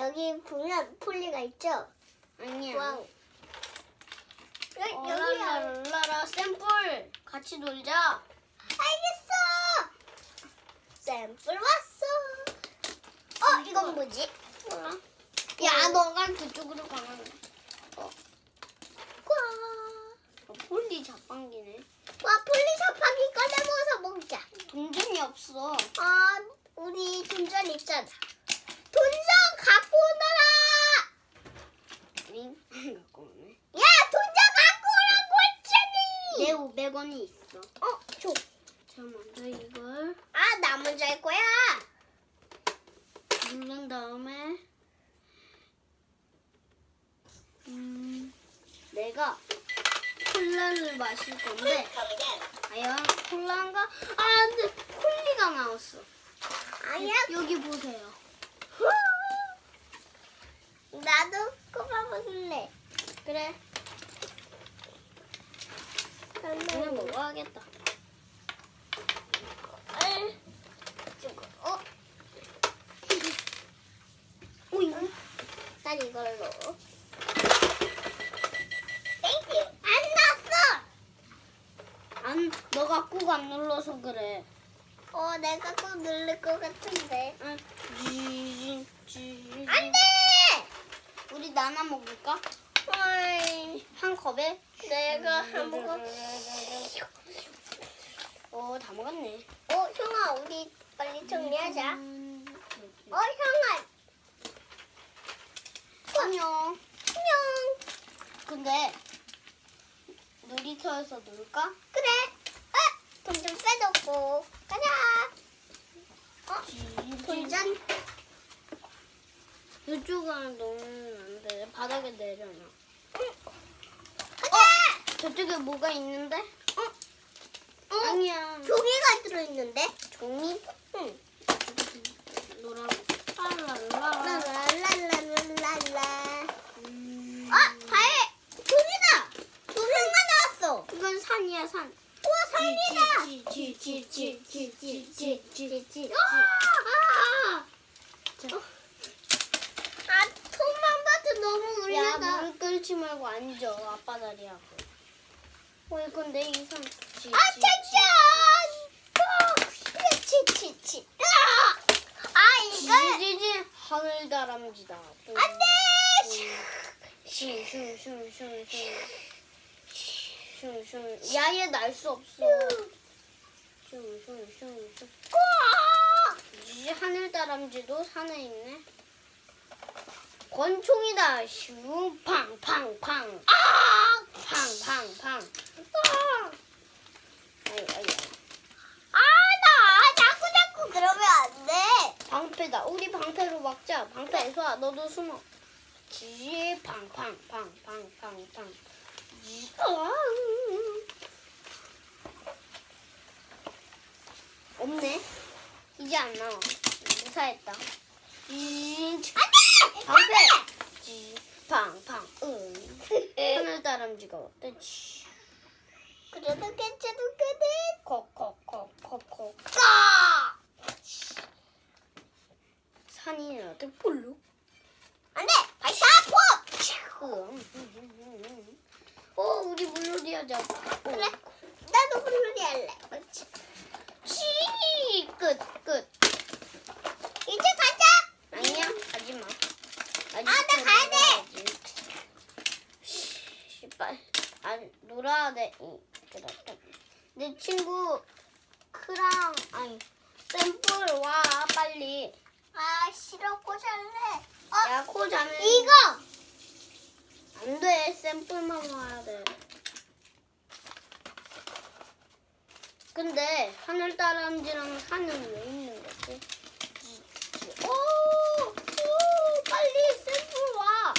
여기 보면 폴리가 있죠? 아니야. 와우. 여기요. 랄라라 샘플 같이 놀자. 알겠어. 샘플 왔어. 이건 뭐지? 몰라. 야, 너가 그쪽으로 가면. 와. 폴리 자판기네. 와, 폴리 자판기 꺼내 먹어서 먹자. 동전이 없어. 우리 돈전 있잖아. 돈전 갖고 오너라. 응? 갖고 오네. 야, 돈전 갖고 오라고 했잖니. 내 500원이 있어. 줘. 자, 먼저 이걸 나 먼저 할 거야. 누른 다음에 내가 콜라를 마실 건데 과연 콜라인가? 근데 콜리가 나왔어. 아니야. 여기 보세요. 나도 꼬마 먹을래. 그래. 그냥 먹어야겠다. 난 이걸로. 땡큐. 안 났어. 너가 꾹 안 눌러서 그래. 내가 꼭 누를 것 같은데. 안 돼! 우리 나눠 먹을까? 한 컵에? 내가 한 모금. 다 먹었네. 형아, 우리 빨리 정리하자. 형아. 안녕. 안녕. 근데 놀이터에서 놀까? 그래. 돈 좀 빼놓고 가자. 돈전. 이쪽은 놓으면 안 돼. 바닥에 내려놔. 가자. 저쪽에 뭐가 있는데? 아니야. 종이가 들어있는데? 종이? 응. 노라고. 랄랄라. 랄랄랄랄랄라. 바에 종이다. 종이가 나왔어. 이건 산이야, 산. 우와, 산이다. 손만 봐도 너무 야, 울린다. 물 끓지 말고 앉아. 아빠 다리하고. 이건 내 이상. 짜잔! 치치치. 이걸 지지지 하늘다람쥐다. 안 돼! 슝슝슝슝슝슝. 야, 얘 날 수 없어. 슝슝슝슝. 이 하늘다람쥐도 산에 있네. 권총이다. 슝 팡팡팡. 팡팡팡. 자꾸 그러면 안 돼. 방패다. 우리 방패로 막자. 방패 쏴. 너도 숨어. 지 팡팡팡팡팡팡. 없네. 이제 안 나와. 무사했다. 안 방패. 돼! 지 팡팡. 하늘다람쥐가 어때? 그래도 괜찮거든. 콕콕콕콕콕. 산이 어때? 볼로? 안 돼! 발사 포! 우리 물놀이 하자. 그래. 나도 물놀이 할래. 끝. 이제 가자. 아니야, 가지 마. 나 가야 돼. 빨리. 놀아야 돼. 그래. 내 친구 크랑 샘플 와 빨리. 싫어. 꼬잘래. 야, 코 자면 이거. 안 돼. 샘플만 와야 돼. 근데 하늘다람쥐랑 산은 왜 있는 거지? 빨리 샘플 와.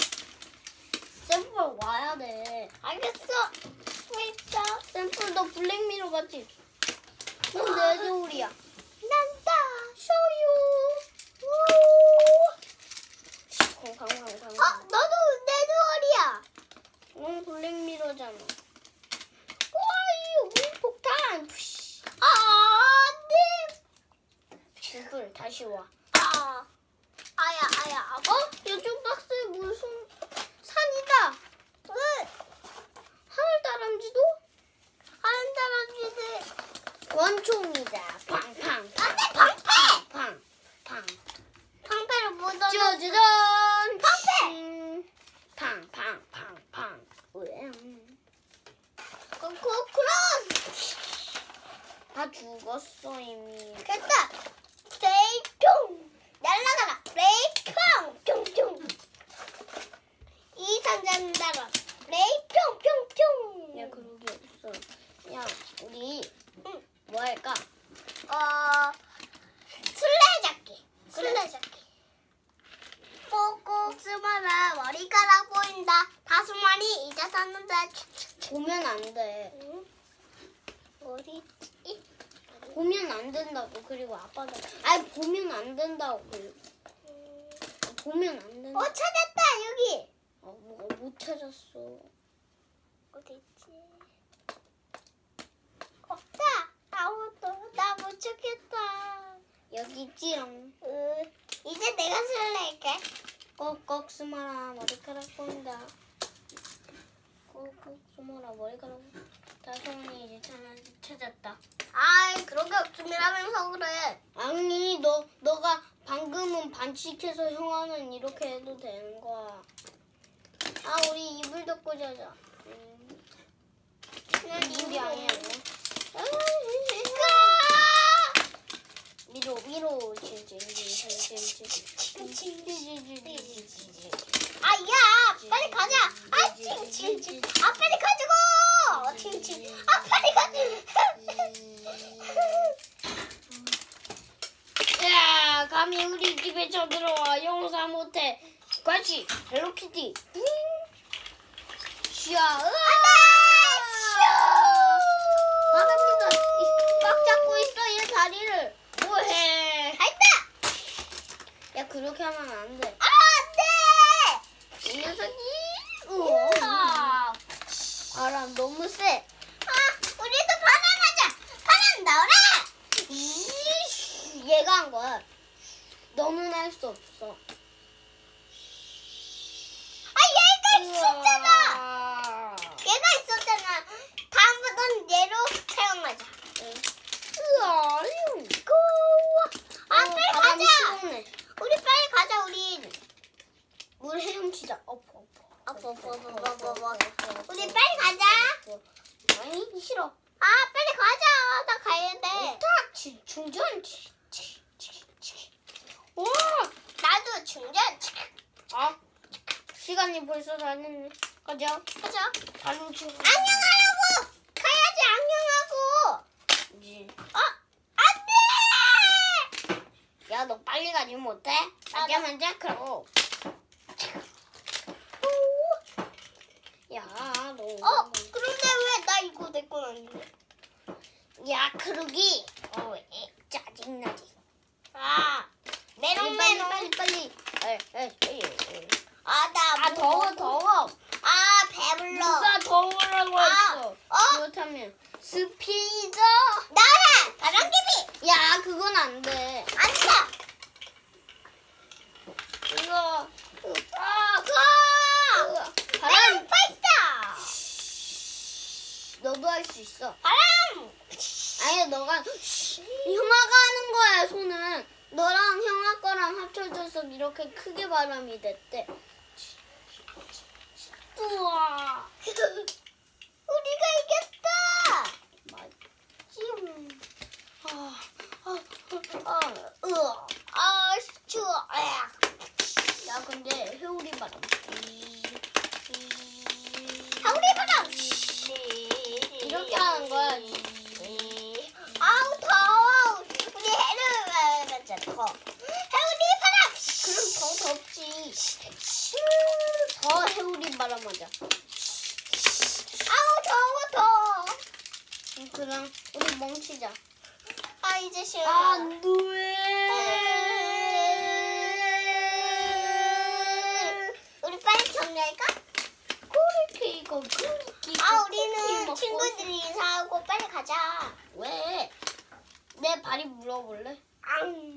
샘플 와야 돼. 알겠어. 있어. 샘플 너 블랙미러 같지? 넌 내 저울이야. 난다. 콩콩콩콩. 너도 내 주얼이야. 넌 블랙미러잖아. 우리 폭탄. 샘플 다시 와. 아야. 이쪽 권총이다. 팡팡. 안돼 방패. 팡팡. 방패를 못 얻어. 짜자잔. 방패. 팡팡팡팡. 크로스. 다 죽었어 이미. 됐다. 브레이크. 날라가라. 브레이크. 뿅뿅. 이 상자는 따라. 브레이크. 뿅뿅. 야 그러기 없어. 야 우리 응. 뭐 할까? 술래잡기. 술래잡기. 꼭꼭 숨어라. 머리카락 보인다. 5마리 이제 샀는데. 보면 안 돼. 어디 있지? 보면 안 된다고. 그리고 아빠도 아니 보면 안 된다고. 보면 안 된다. 찾았다 여기. 뭐가 못 찾았어. 어디 있지? 없다. 아무것도 나 못 찾겠다. 여기 있지롱. 이제 내가 술래할게. 꼭꼭 숨어라 머리카락 보인다. 꼭꼭 숨어라 머리카락. 다솜이 이제 찾았다. 아이 그런 게 없음이라면서 그래. 아니 너가 방금은 반칙해서 형아는 이렇게 해도 되는 거야. 아 우리 이불 덮고 자자. 이불이 아니야. 위로 아야 빨리 가자. 아 칭칭칭. 아 빨리 가자고. 칭칭. 아 빨리 가자. 야 감히 우리 집에 쳐들어와. 용서 못해. 같이 헬로키티. 샤. 바람이가 꽉 잡고 있어 이 다리를. 뭐해? 됐다. 야 그렇게 하면 안 돼. 안돼. 이 녀석이. 우와. 바람 너무 세. 우리도 바나나자. 바나나 나오라. 얘가 한 거야. 너는 할 수 없어. 얘가 있었잖아. 얘가 있었잖아. 다음부터는 얘로 사용하자. 우와. 빨리 가자. 시원해. 우리 빨리 가자. 물 헤엄치자. 우리 빨리 가자. 아니 싫어. 빨리 가자. 나 가야 돼. 딱 충전. 와. 나도 충전. 시간이 벌써 다 됐네. 가자. 가자. 다른 친구. 안녕하라고. 가야지. 안녕하고. 이제. 안돼. 야, 너 빨리 가지 못해? 가자마자 그러고. 야, 너. 그런데 왜 나 이거 내 건 아닌데? 야, 그러기. 왜? 짜증나지. 메롱. 빨리. 나 더워. 배불러. 누가 더우라고 했어? 어? 그렇다면 스피드. 나라. 바람개비. 야, 그건 안 돼. 앉아. 이거. 바람 발사. 너도 할 수 있어. 바람. 아니, 너가 형아가 하는 거야, 손은. 너랑 형아 거랑 합쳐져서 이렇게 크게 바람이 됐대. 우와. 우리가 이겼다. 추워. 야, 근데 회오리 바람. 우리 바람. 이렇게 하는 거야. 아우 더워. 우리 해를 맞았고. 해우리 바람. 그럼 더 덥지. 더 회오리 바람 맞아. 아우 더워. 그럼 우리 멈추자. 이제 싫어. 안 돼. 우리 빨리 정리할까? 케이크. 우리는 친구들이 인사하고 빨리 가자. 왜? 내 발이 물어볼래? 앙.